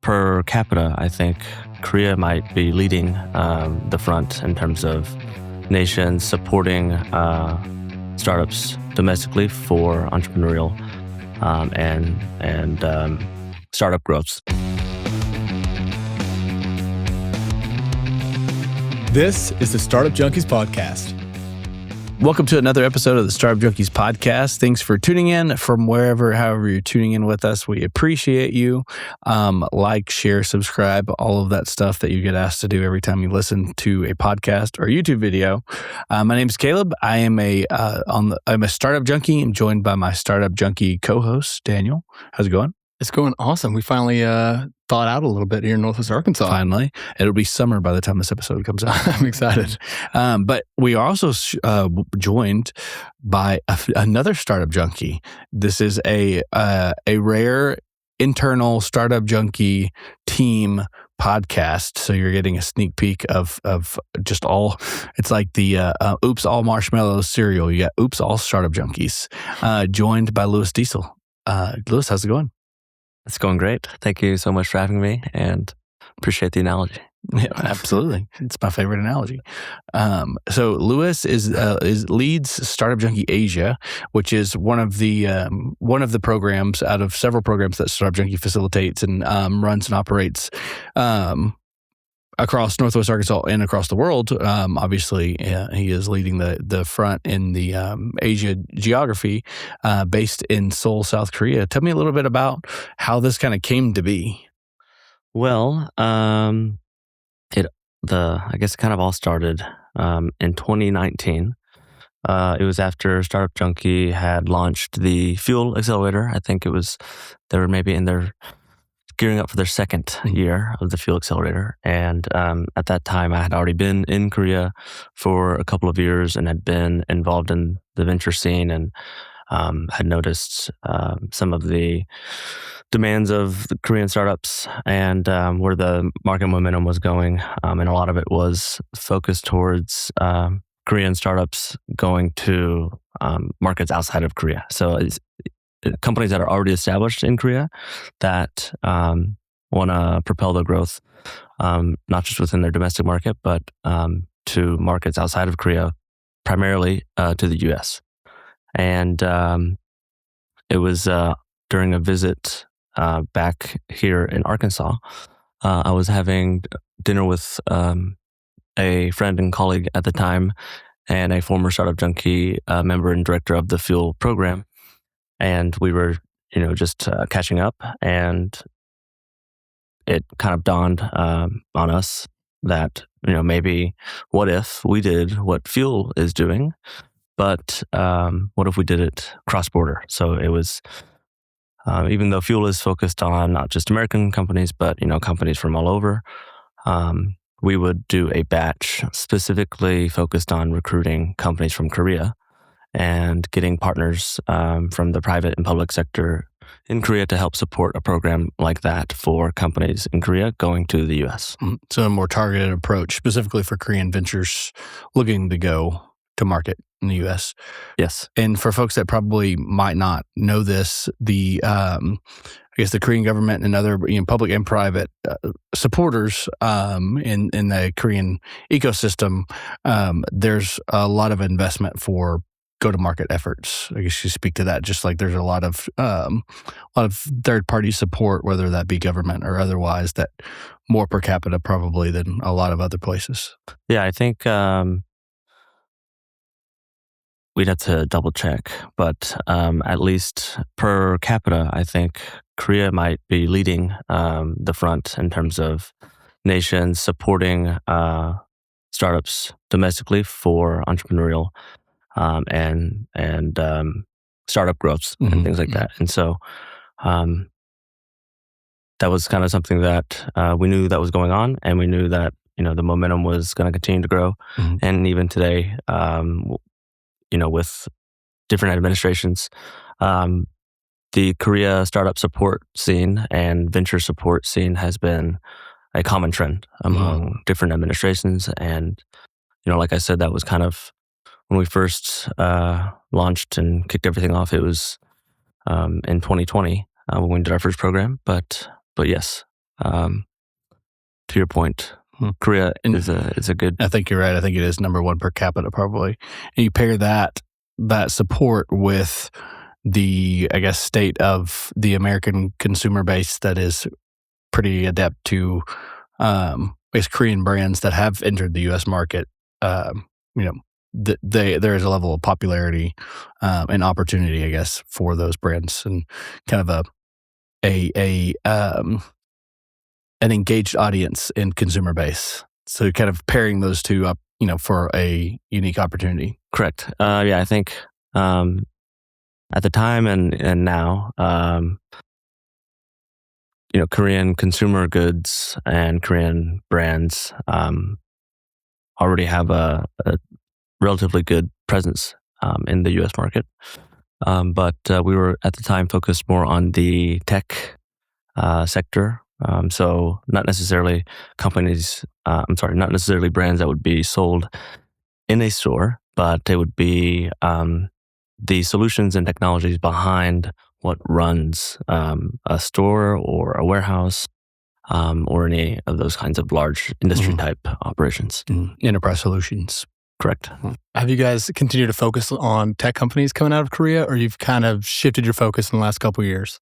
per capita, I think Korea might be leading the front in terms of nations supporting startups domestically for entrepreneurial and startup growth. This is the Startup Junkies podcast. Welcome to another episode of the Startup Junkies podcast. Thanks for tuning in from however you're tuning in with us. We appreciate you. Like, share, subscribe, all of that stuff that you get asked to do every time you listen to a podcast or YouTube video. My name is Caleb. I am I'm a startup junkie. I'm joined by my startup junkie co-host, Daniel. How's it going? It's going awesome. We finally thawed out a little bit here in Northwest Arkansas. Finally. It'll be summer by the time this episode comes out. I'm excited. But we are also joined by another startup junkie. This is a rare internal startup junkie team podcast. So you're getting a sneak peek of just all. It's like the Oops All Marshmallows cereal. You got Oops All Startup Junkies, joined by Louis Diesel. Louis, how's it going? It's going great. Thank you so much for having me, and appreciate the analogy. Yeah, absolutely. It's my favorite analogy. So Louis leads Startup Junkie Asia, which is one of the programs out of several programs that Startup Junkie facilitates and runs and operates across Northwest Arkansas and across the world. Obviously, he is leading the front in the Asia geography, based in Seoul, South Korea. Tell me a little bit about how this kind of came to be. Well, I guess it kind of all started in 2019. It was after Startup Junkie had launched the Fuel Accelerator. I think they were maybe in their gearing up for their second year of the Fuel Accelerator. And at that time, I had already been in Korea for a couple of years and had been involved in the venture scene and had noticed some of the demands of the Korean startups and where the market momentum was going. And a lot of it was focused towards Korean startups going to markets outside of Korea. So it's companies that are already established in Korea that want to propel their growth, not just within their domestic market, but to markets outside of Korea, primarily to the U.S. And it was during a visit back here in Arkansas. I was having dinner with a friend and colleague at the time and a former Startup Junkie member and director of the Fuel program. And we were, just catching up, and it kind of dawned on us that, maybe what if we did what Fuel is doing, but what if we did it cross-border? So it was, even though Fuel is focused on not just American companies, but, companies from all over, we would do a batch specifically focused on recruiting companies from Korea and getting partners from the private and public sector in Korea to help support a program like that for companies in Korea going to the U.S. So a more targeted approach, specifically for Korean ventures looking to go to market in the U.S. Yes. And for folks that probably might not know this, I guess the Korean government and other public and private supporters in the Korean ecosystem, there's a lot of investment for go-to-market efforts. I guess you speak to that. Just like there's a lot of third-party support, whether that be government or otherwise, that more per capita probably than a lot of other places. Yeah, I think we'd have to double check, but at least per capita, I think Korea might be leading the front in terms of nations supporting startups domestically for entrepreneurial and startup growths and things like that. And so that was kind of something that we knew that was going on, and we knew that the momentum was going to continue to grow. And even today, with different administrations, the Korea startup support scene and venture support scene has been a common trend among different administrations. And like I said, that was kind of when we first launched and kicked everything off. It was in 2020 when we did our first program. But yes, To your point, Korea is a good. I think you're right. I think it is number one per capita probably. And you pair that support with the, I guess, state of the American consumer base that is pretty adept to, Korean brands that have entered the U.S. market. There is a level of popularity and opportunity, I guess, for those brands, and kind of an engaged audience and consumer base. So kind of pairing those two up, for a unique opportunity. Correct. I think at the time and now, Korean consumer goods and Korean brands already have a relatively good presence in the U.S. market. But we were at the time focused more on the tech sector. So not necessarily not necessarily brands that would be sold in a store, but they would be the solutions and technologies behind what runs a store or a warehouse or any of those kinds of large industry type operations. Enterprise solutions. Correct. Have you guys continued to focus on tech companies coming out of Korea, or you've kind of shifted your focus in the last couple of years?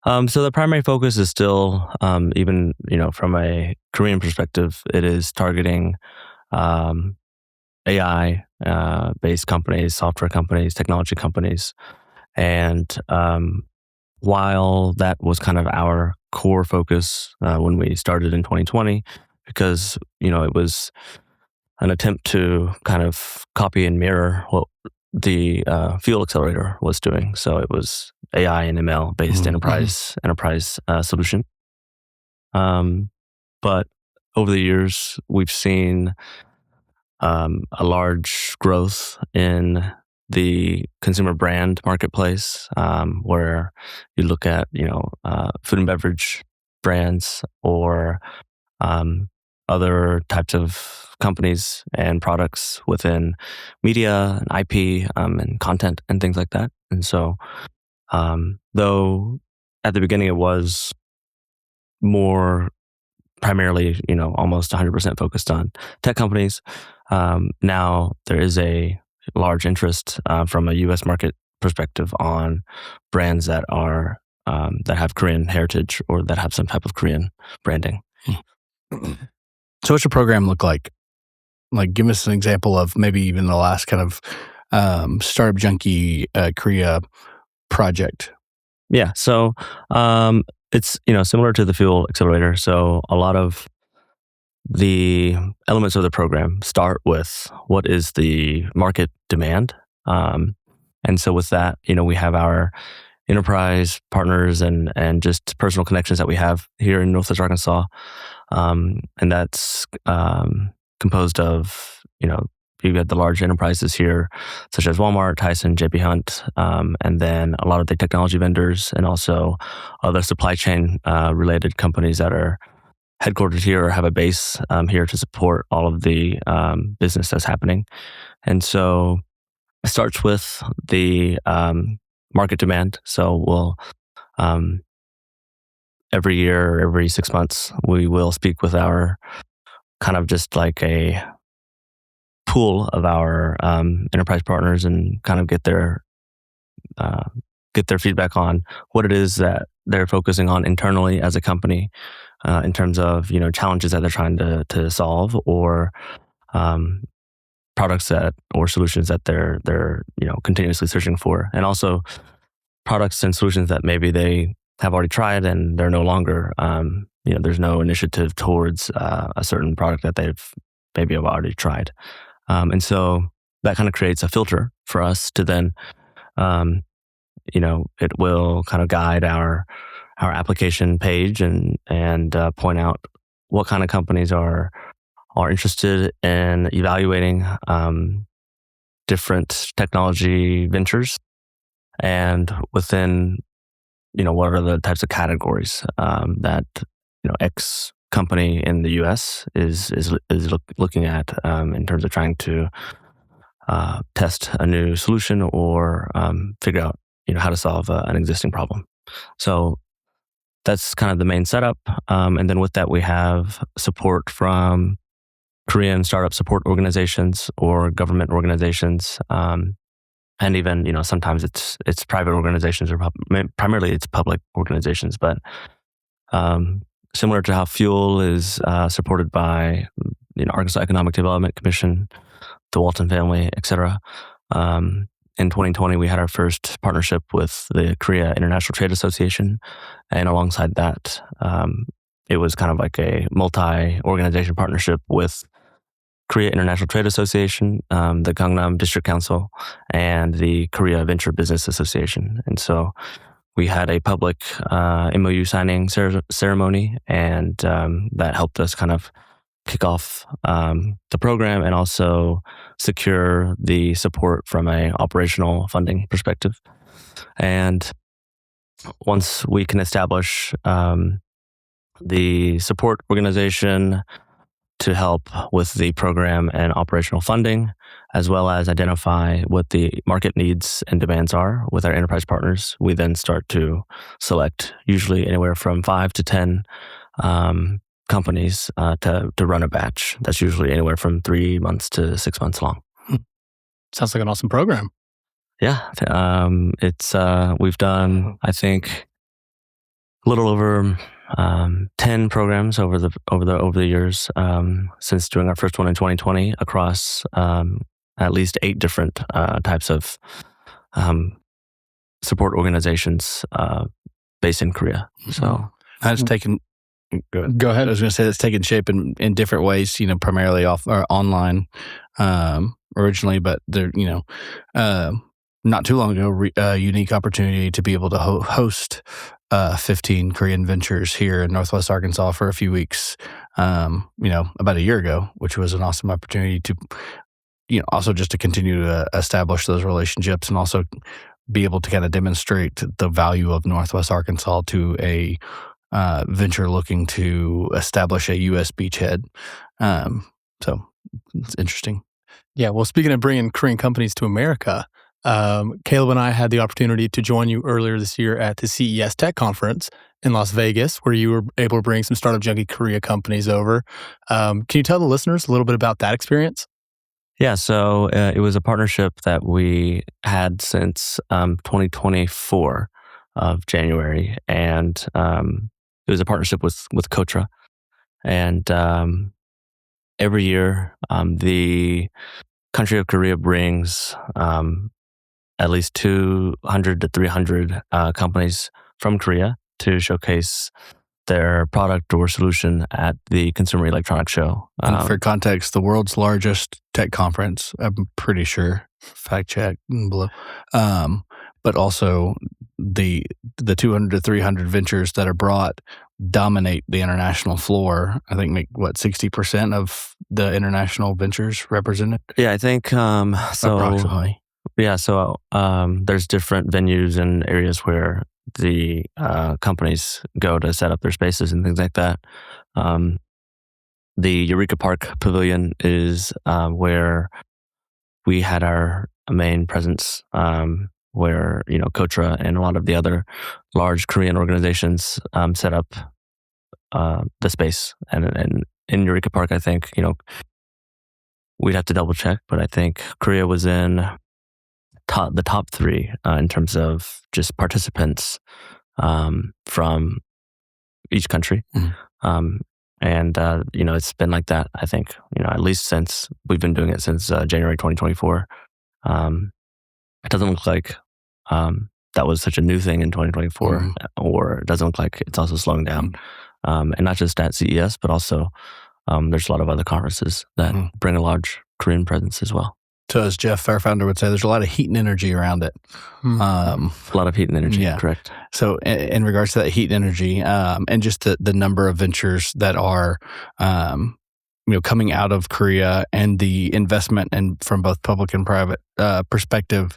So the primary focus is still, even from a Korean perspective, it is targeting AI based companies, software companies, technology companies, and while that was kind of our core focus when we started in 2020, because it was an attempt to kind of copy and mirror what the Fuel Accelerator was doing. So it was AI and ML based enterprise solution. But over the years, we've seen a large growth in the consumer brand marketplace, where you look at food and beverage brands or other types of companies and products within media and IP and content and things like that. And so, though at the beginning it was more primarily, almost 100% focused on tech companies, now there is a large interest from a U.S. market perspective on brands that are that have Korean heritage or that have some type of Korean branding. So what's your program look like? Like, give us an example of maybe even the last kind of Startup Junkie Korea project. Yeah, so it's similar to the Fuel Accelerator. So a lot of the elements of the program start with what is the market demand, and so with that, we have our enterprise partners and just personal connections that we have here in Northwest Arkansas. And that's composed of, you get the large enterprises here, such as Walmart, Tyson, JP Hunt, and then a lot of the technology vendors and also other supply chain related companies that are headquartered here or have a base here to support all of the business that's happening. And so it starts with the market demand. So we'll every year, every 6 months, we will speak with our kind of just like a pool of our enterprise partners and kind of get their feedback on what it is that they're focusing on internally as a company in terms of challenges that they're trying to solve or products or solutions that they're continuously searching for, and also products and solutions that maybe they have already tried and they're no longer there's no initiative towards a certain product that they've maybe have already tried, and so that kind of creates a filter for us to then it will kind of guide our application page and point out what kind of companies are interested in evaluating different technology ventures, and within what are the types of categories that X company in the U.S. is looking at in terms of trying to test a new solution or figure out how to solve an existing problem. So that's kind of the main setup. And then with that, we have support from Korean startup support organizations or government organizations. And even, sometimes it's private organizations or primarily it's public organizations. But similar to how Fuel is supported by Arkansas Economic Development Commission, the Walton family, etc. In 2020, we had our first partnership with the Korea International Trade Association. And alongside that, it was kind of like a multi-organization partnership with Korea International Trade Association, the Gangnam District Council, and the Korea Venture Business Association. And so we had a public MOU signing ceremony, and that helped us kind of kick off the program and also secure the support from an operational funding perspective. And once we can establish the support organization to help with the program and operational funding, as well as identify what the market needs and demands are with our enterprise partners, we then start to select usually anywhere from 5 to 10 companies to run a batch. That's usually anywhere from 3 months to 6 months long. Sounds like an awesome program. Yeah, we've done, I think, a little over 10 programs over the years since doing our first one in 2020 across at least 8 different types of support organizations based in Korea. So that's taken. Go ahead. I was going to say that's taken shape in different ways. Primarily off or online originally, but there, not too long ago, a unique opportunity to be able to host 15 Korean ventures here in Northwest Arkansas for a few weeks, about a year ago, which was an awesome opportunity to, also just to continue to establish those relationships and also be able to kind of demonstrate the value of Northwest Arkansas to a venture looking to establish a U.S. beachhead. So it's interesting. Yeah. Well, speaking of bringing Korean companies to America, Caleb and I had the opportunity to join you earlier this year at the CES Tech Conference in Las Vegas, where you were able to bring some Startup Junkie Korea companies over. Can you tell the listeners a little bit about that experience? Yeah, so it was a partnership that we had since 2024 of January, and it was a partnership with Kotra. And every year, the country of Korea brings at least 200 to 300 companies from Korea to showcase their product or solution at the Consumer Electronics Show. And for context, the world's largest tech conference, I'm pretty sure, fact check below. But also the 200 to 300 ventures that are brought dominate the international floor. I think make 60% of the international ventures represented. Yeah, I think so. Approximately. Yeah, so there's different venues and areas where the companies go to set up their spaces and things like that. The Eureka Park Pavilion is where we had our main presence, where Kotra and a lot of the other large Korean organizations set up the space. And in Eureka Park, I think we'd have to double check, but I think Korea was in the top 3 in terms of just participants from each country. Mm-hmm. And it's been like that, I think, at least since we've been doing it since January 2024. It doesn't look like that was such a new thing in 2024, mm-hmm. or it doesn't look like it's also slowing down. And not just at CES, but also there's a lot of other conferences that mm-hmm. bring a large Korean presence as well. So as Jeff, our founder, would say, there's a lot of heat and energy around it. A lot of heat and energy, yeah. Correct. So in regards to that heat and energy, and just the number of ventures that are, coming out of Korea and the investment and from both public and private perspective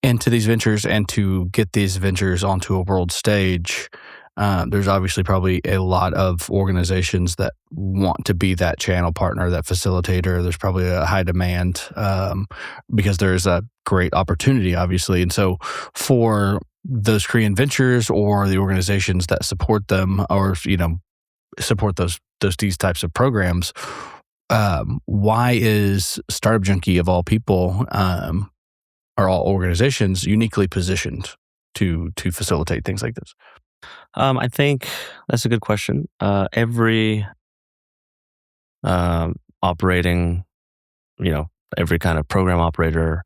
into these ventures and to get these ventures onto a world stage, there's obviously probably a lot of organizations that want to be that channel partner, that facilitator. There's probably a high demand because there's a great opportunity, obviously. And so for those Korean ventures or the organizations that support them, or support these types of programs, why is Startup Junkie, of all people, or all organizations, uniquely positioned to facilitate things like this? I think that's a good question. Every operating, every kind of program operator,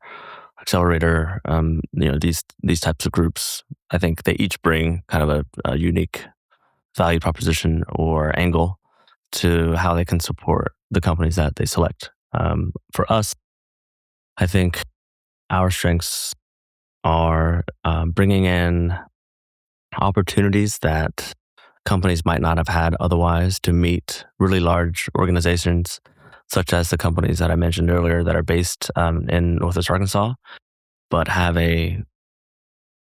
accelerator, these types of groups, I think they each bring kind of a unique value proposition or angle to how they can support the companies that they select. For us, I think our strengths are bringing in opportunities that companies might not have had otherwise to meet really large organizations, such as the companies that I mentioned earlier that are based in Northwest Arkansas, but have a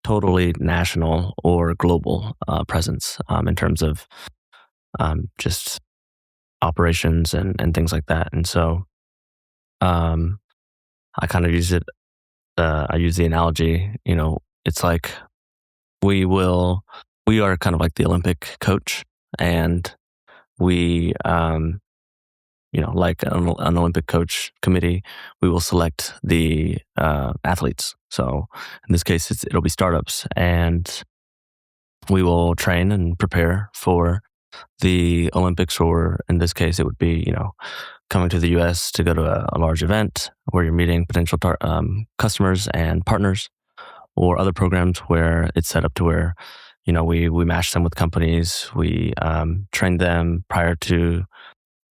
totally national or global presence in terms of just operations and things like that. And so I kind of use it, I use the analogy, it's like we are kind of like the Olympic coach, and we, like an Olympic coach committee, we will select the athletes. So in this case, it'll be startups, and we will train and prepare for the Olympics, or in this case, it would be, coming to the US to go to a large event where you're meeting potential customers and partners, or other programs where it's set up to where, we match them with companies. We train them prior to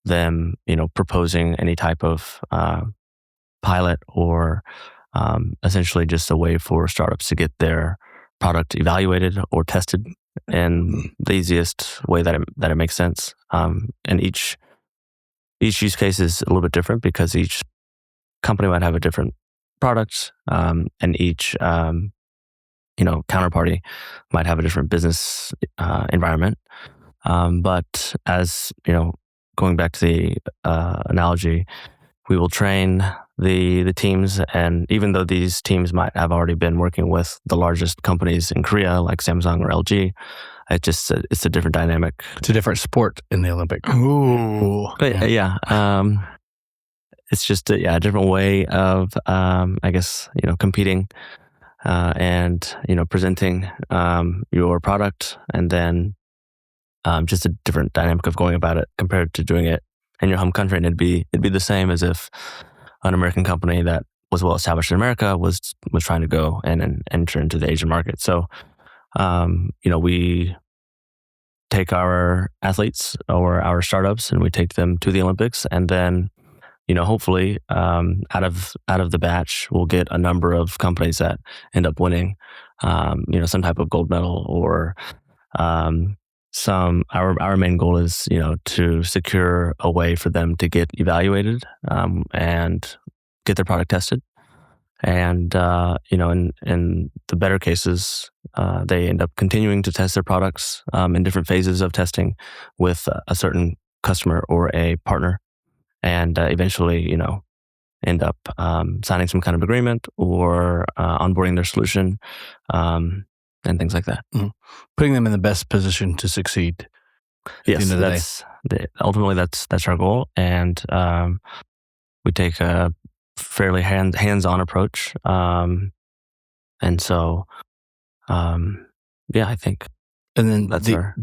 them, proposing any type of pilot, or essentially just a way for startups to get their product evaluated or tested in the easiest way that it makes sense. And each use case is a little bit different because each company might have a different product, and each counterparty might have a different business environment. But as going back to the analogy, we will train the teams, and even though these teams might have already been working with the largest companies in Korea, like Samsung or LG, it's a different dynamic. It's a different sport in the Olympics. Ooh. But it's just a different way of, I guess, competing and, presenting your product, and then just a different dynamic of going about it compared to doing it in your home country. And it'd be the same as if an American company that was well established in America was trying to go and enter into the Asian market. So, we take our athletes or our startups and we take them to the Olympics, and then, hopefully, out of the batch, we'll get a number of companies that end up winning, some type of gold medal, or our main goal is, to secure a way for them to get evaluated and get their product tested. And, in the better cases, they end up continuing to test their products in different phases of testing with a certain customer or a partner, and eventually, end up signing some kind of agreement or onboarding their solution, and things like that. Mm-hmm. Putting them in the best position to succeed. Yes, ultimately that's our goal, and we take a fairly hands-on approach, and so I think. And then that's the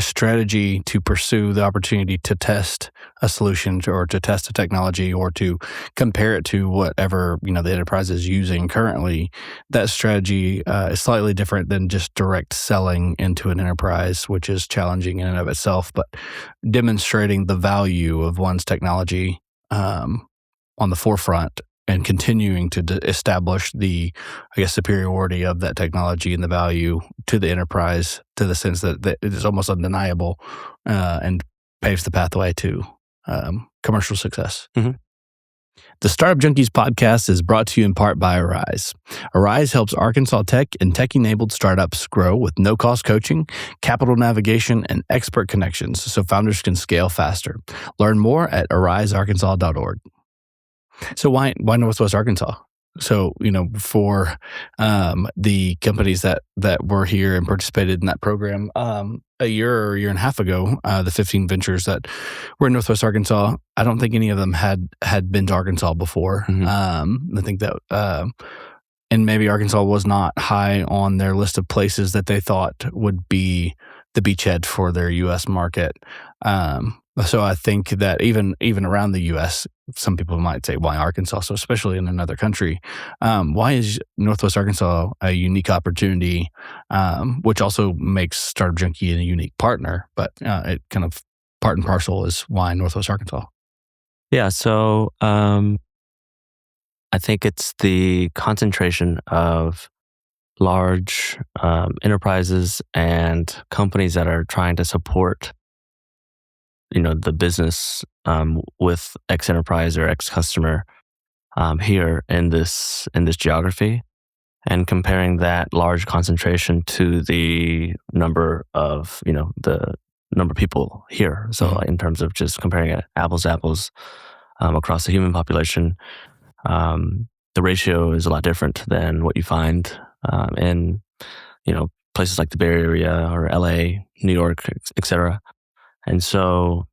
strategy to pursue the opportunity to test a solution or to test a technology or to compare it to whatever the enterprise is using currently. That strategy is slightly different than just direct selling into an enterprise, which is challenging in and of itself. But demonstrating the value of one's technology on the forefront, and continuing to establish the, superiority of that technology and the value to the enterprise, to the sense that it is almost undeniable, and paves the pathway to commercial success. Mm-hmm. The Startup Junkies podcast is brought to you in part by Arise. Arise helps Arkansas tech and tech-enabled startups grow with no-cost coaching, capital navigation, and expert connections so founders can scale faster. Learn more at arisearkansas.org. So why Northwest Arkansas? So, for the companies that were here and participated in that program a year or year and a half ago, the 15 ventures that were in Northwest Arkansas, I don't think any of them had been to Arkansas before. I think that, and maybe Arkansas was not high on their list of places that they thought would be the beachhead for their U.S. market. So I think that even around the U.S., some people might say, why Arkansas? So especially in another country, why is Northwest Arkansas a unique opportunity, which also makes Startup Junkie a unique partner, but it kind of part and parcel is why Northwest Arkansas? Yeah, so I think it's the concentration of large enterprises and companies that are trying to support the business with X enterprise or X customer here in this geography, and comparing that large concentration to the number of people here. So in terms of just comparing it apples to apples across the human population, the ratio is a lot different than what you find in places like the Bay Area or LA, New York, etc. And so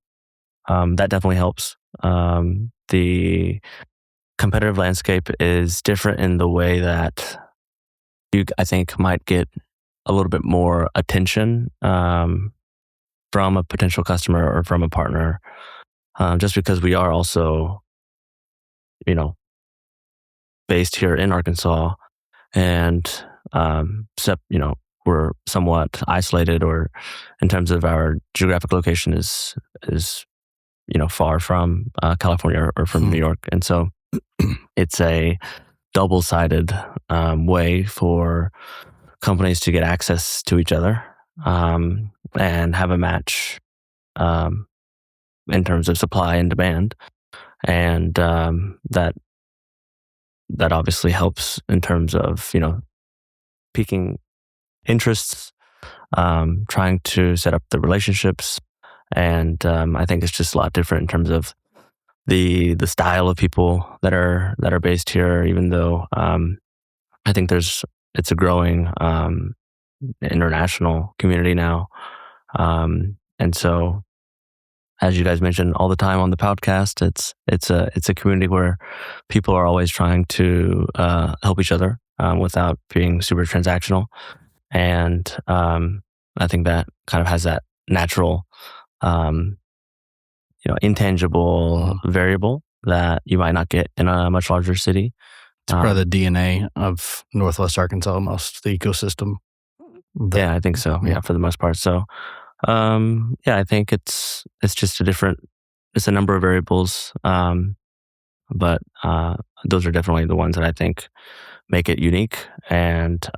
that definitely helps. The competitive landscape is different in the way that you, I think, might get a little bit more attention from a potential customer or from a partner, just because we are also, based here in Arkansas, and we're somewhat isolated, or in terms of our geographic location is far from California or from New York, and so it's a double-sided way for companies to get access to each other and have a match in terms of supply and demand, and that obviously helps in terms of piquing interests, trying to set up the relationships, and I think it's just a lot different in terms of the style of people that are based here. Even though I think it's a growing international community now, and so as you guys mentioned all the time on the podcast, it's a community where people are always trying to help each other without being super transactional, and I think that kind of has that natural, intangible variable that you might not get in a much larger city. It's part of the DNA of Northwest Arkansas, almost the ecosystem. Yeah, I think so. Yeah, for the most part. So, I think it's just it's a number of variables, but those are definitely the ones that I think make it unique, and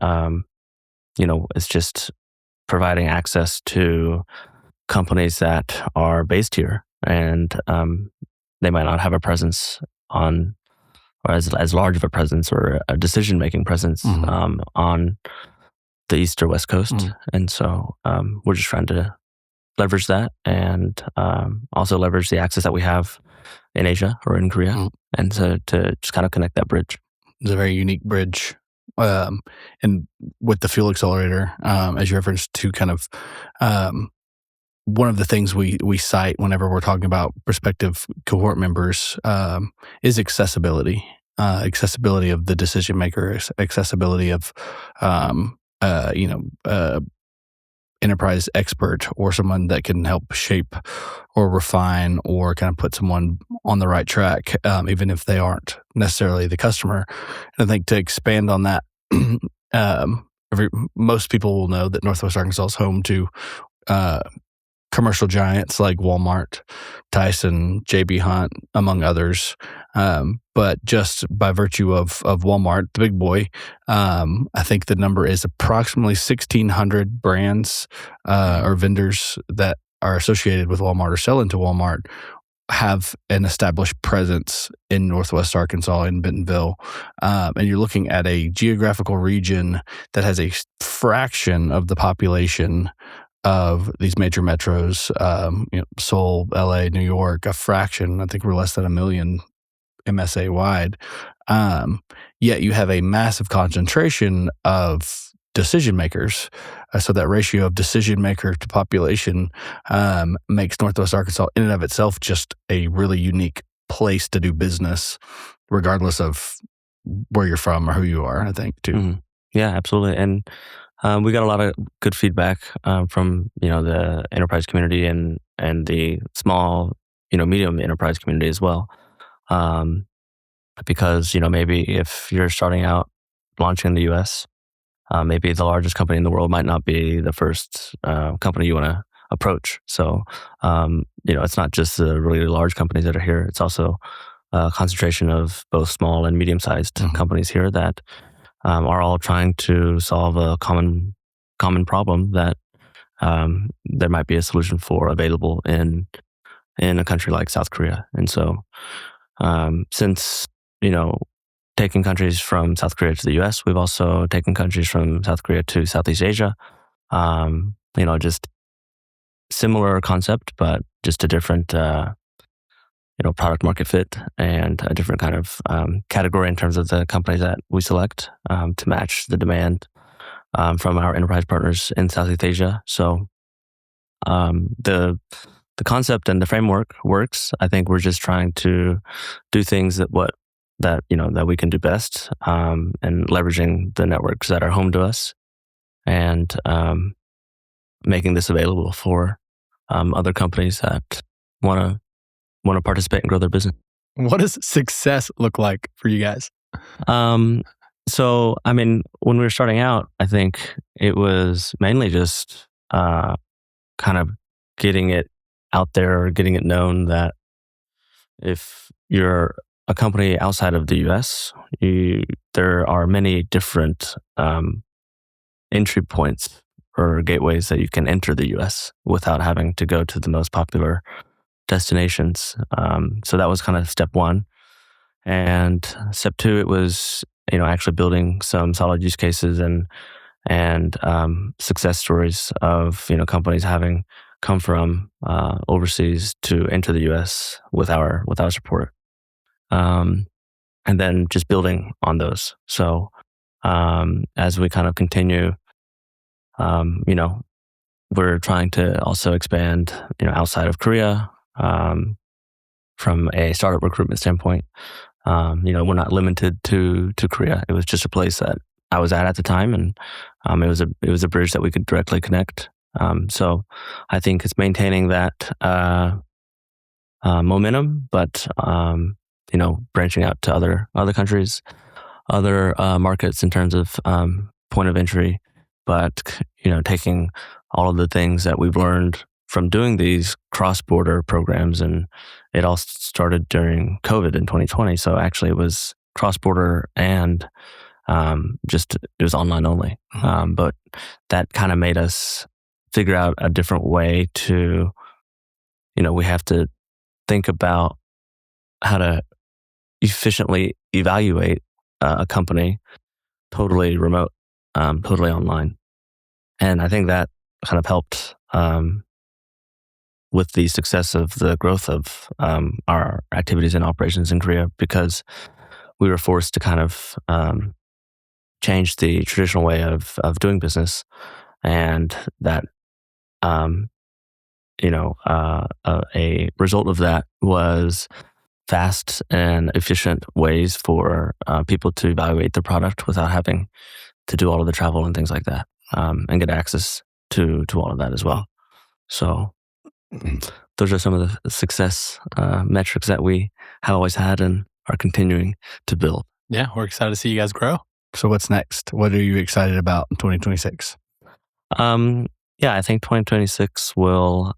it's just providing access to companies that are based here, and they might not have a presence on, or as large of a presence or a decision-making presence on the East or West Coast. And so we're just trying to leverage that, and also leverage the access that we have in Asia or in Korea, and to just kind of connect that bridge. It's a very unique bridge. And with the Fuel Accelerator, as you referenced to, kind of one of the things we cite whenever we're talking about prospective cohort members is accessibility. Accessibility of the decision maker, accessibility of enterprise expert, or someone that can help shape or refine or kind of put someone on the right track, even if they aren't necessarily the customer. And I think to expand on that, most people will know that Northwest Arkansas is home to commercial giants like Walmart, Tyson, J.B. Hunt, among others. But just by virtue of Walmart, the big boy, I think the number is approximately 1,600 brands or vendors that are associated with Walmart or sell into Walmart have an established presence in Northwest Arkansas, in Bentonville. And you're looking at a geographical region that has a fraction of the population of these major metros, Seoul, LA, New York, a fraction. I think we're less than 1 million MSA wide. Yet you have a massive concentration of decision makers. So that ratio of decision maker to population makes Northwest Arkansas in and of itself just a really unique place to do business, regardless of where you're from or who you are, I think, too. Mm-hmm. Yeah, absolutely. And we got a lot of good feedback from the enterprise community and the small medium enterprise community as well. Because maybe if you're starting out launching in the U.S., maybe the largest company in the world might not be the first company you want to approach. So it's not just the really large companies that are here. It's also a concentration of both small and medium-sized companies here that are all trying to solve a common problem that there might be a solution for available in a country like South Korea. And so since taking countries from South Korea to the US, we've also taken countries from South Korea to Southeast Asia. Just similar concept, but just a different product market fit and a different kind of category in terms of the companies that we select to match the demand from our enterprise partners in Southeast Asia. So the concept and the framework works. I think we're just trying to do things that we can do best, and leveraging the networks that are home to us, and making this available for other companies that want to participate and grow their business. What does success look like for you guys? So, when we were starting out, I think it was mainly just kind of getting it out there, getting it known that if you're a company outside of the US, there are many different entry points or gateways that you can enter the US without having to go to the most popular destinations. So that was kind of step one. And step two, it was actually building some solid use cases and success stories of companies having come from overseas to enter the US with our support. And then just building on those. So as we kind of continue, we're trying to also expand, outside of Korea from a startup recruitment standpoint. We're not limited to Korea. It was just a place that I was at the time, and it was a bridge that we could directly connect. So I think it's maintaining that momentum, but branching out to other countries, other markets in terms of point of entry, but taking all of the things that we've learned from doing these cross-border programs, and it all started during COVID in 2020. So actually, it was cross-border and it was online only. But that kind of made us figure out a different way to, we have to think about how to efficiently evaluate a company totally remote, totally online. And I think that kind of helped with the success of the growth of our activities and operations in Korea, because we were forced to kind of change the traditional way of doing business. And that, a result of that was fast and efficient ways for people to evaluate the product without having to do all of the travel and things like that, and get access to all of that as well. So those are some of the success metrics that we have always had and are continuing to build. Yeah, we're excited to see you guys grow. So what's next? What are you excited about in 2026? I think 2026 will,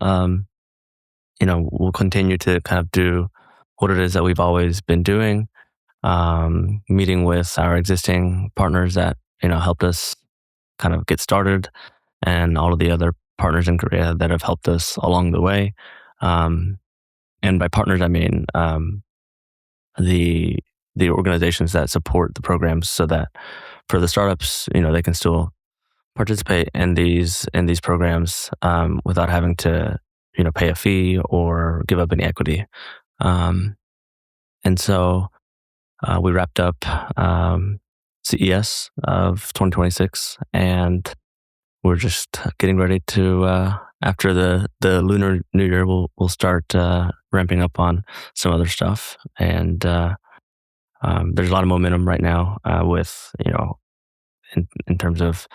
we'll continue to kind of do what it is that we've always been doing, meeting with our existing partners that, helped us kind of get started, and all of the other partners in Korea that have helped us along the way. And by partners, I mean the organizations that support the programs, so that for the startups, they can still participate in these programs without having to pay a fee or give up any equity. And so we wrapped up CES of 2026, and we're just getting ready to, after the Lunar New Year, we'll start ramping up on some other stuff. And there's a lot of momentum right now with, in terms of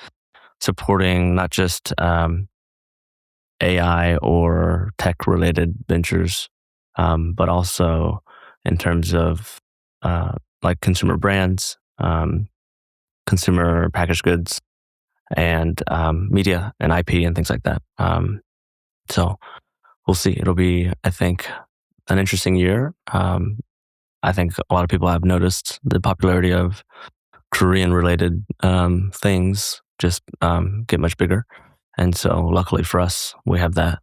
supporting not just AI or tech related ventures, but also in terms of like consumer brands, consumer packaged goods, and media and IP and things like that. So we'll see. It'll be, I think, an interesting year. I think a lot of people have noticed the popularity of Korean related things just get much bigger. And so luckily for us, we have that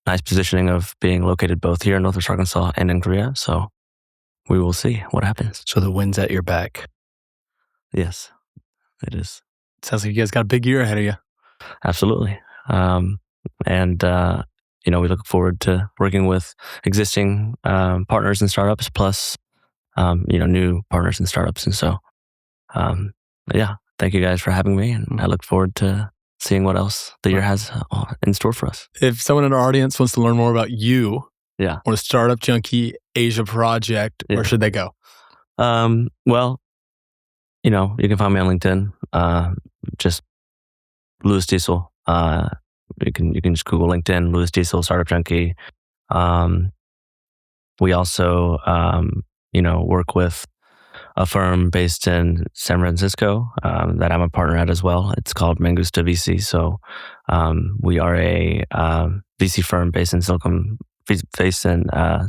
nice positioning of being located both here in Northwest Arkansas and in Korea. So we will see what happens. So the wind's at your back. Yes, it is. Sounds like you guys got a big year ahead of you. Absolutely. And we look forward to working with existing partners and startups, plus, new partners and startups. And so, thank you guys for having me. And I look forward to seeing what else the year has in store for us. If someone in our audience wants to learn more about you or the Startup Junkie Asia project, where should they go? Well, you can find me on LinkedIn. Just Louis Diesel. You can just Google LinkedIn, Louis Diesel, Startup Junkie. We also, work with a firm based in San Francisco that I'm a partner at as well. It's called Mangusta VC. So we are a VC firm based in San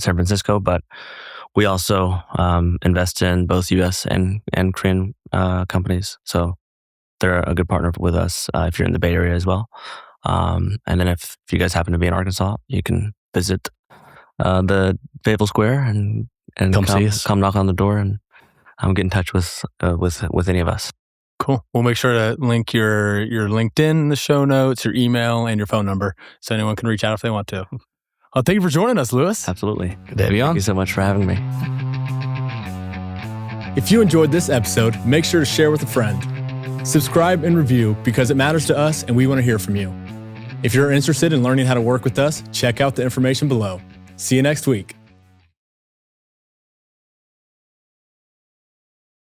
Francisco, but we also invest in both U.S. and Korean companies. So they're a good partner with us if you're in the Bay Area as well. And then if you guys happen to be in Arkansas, you can visit the Fayetteville Square and come see us. Come knock on the door and get in touch with any of us. Cool. We'll make sure to link your LinkedIn in the show notes, your email, and your phone number, so anyone can reach out if they want to. Well, thank you for joining us, Louis. Absolutely. Good to have you on. Thank you so much for having me. If you enjoyed this episode, make sure to share with a friend. Subscribe and review because it matters to us and we want to hear from you. If you're interested in learning how to work with us, check out the information below. See you next week.